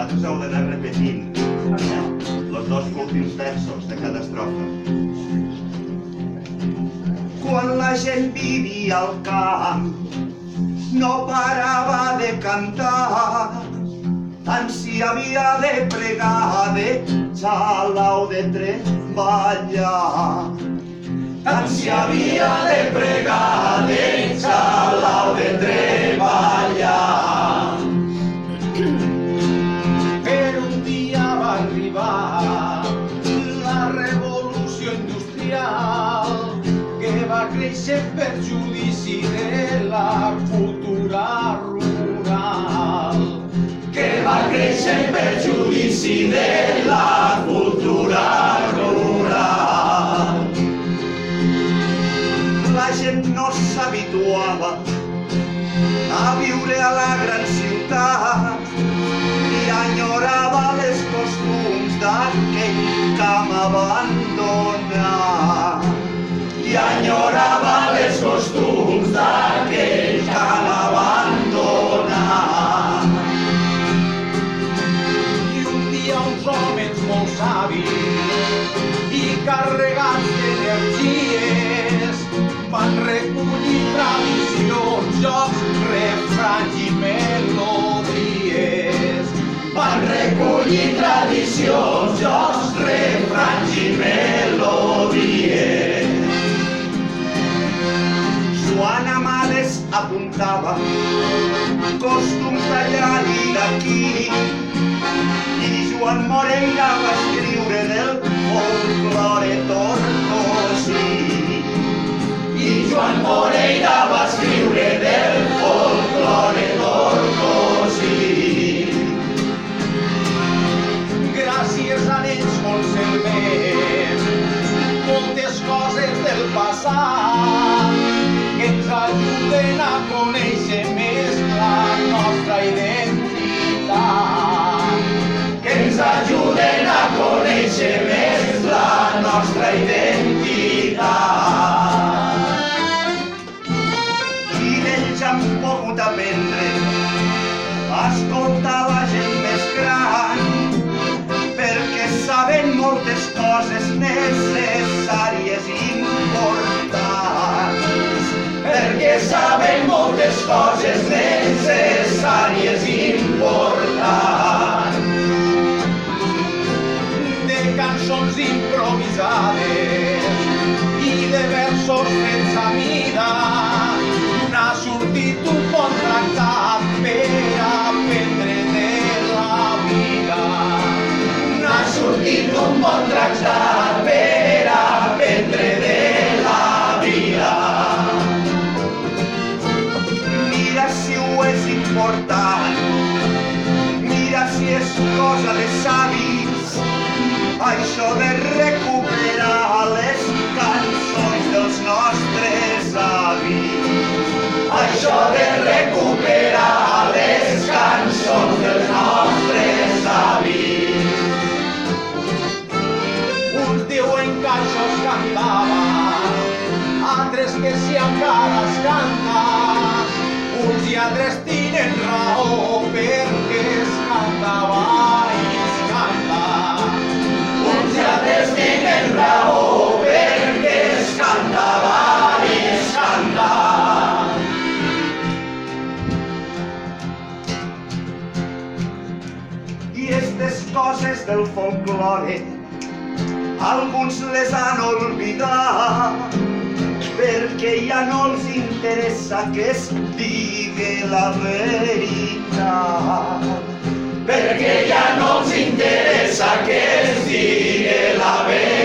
vosaltres heu d'anar repetint els dos últims versos de cada estrofa. Quan la gent vivia al camp no parava de cantar, tant si havia de pregar, de xalar o de treballar. Tant si havia de pregar, de xalar o de treballar. Però un dia va arribar la revolució industrial, que va créixer en perjudici de la cultura rural. Que va créixer en perjudici de la cultura rural. La gent no s'habituava a viure a la gran ciutat i enyorava els costums d'aquell camp abandonat. I enyorava els costums d'aquell camp abandonat. I un dia uns homes molt savis i carregats d'energies van recollir tradicions, jocs, refranys i melodies. Van recollir tradicions, jocs, refranys i melodies. Joan Amades apuntava costums d'allà i d'aquí, i Joan Moreira va escriure del folklore tortosí. I Joan Moreira va escriure del folklore tortosí. Gràcies a ells conservem moltes coses del passat que ens ajuden a conèixer més la nostra identitat. Que ens ajuden a conèixer més la nostra identitat. I d'ells hem pogut aprendre a escoltar la gent més gran, perquè saben moltes coses necessàries i importants. Perquè saben moltes coses necessàries i importants. De cançons improvisades i de versos fets a mida n'ha sortit un bon tractat per aprendre de la vida. N'ha sortit un bon tractat per aprendre de la vida. Mira si ho és important, mira si és cosa de savis, això de recuperar les cançons dels nostres avis. Això de recuperar les cançons dels nostres avis. Uns diuen que això es cantava, altres que si encara es canta. Uns i altres tenen raó perquè es cantava i es canta. Uns i altres tenen raó perquè es cantava i es canta. I aquestes coses del folklore alguns les han oblidat, perquè ja no els interessa que es digui la veritat. Perquè ja no els interessa que es digui la veritat.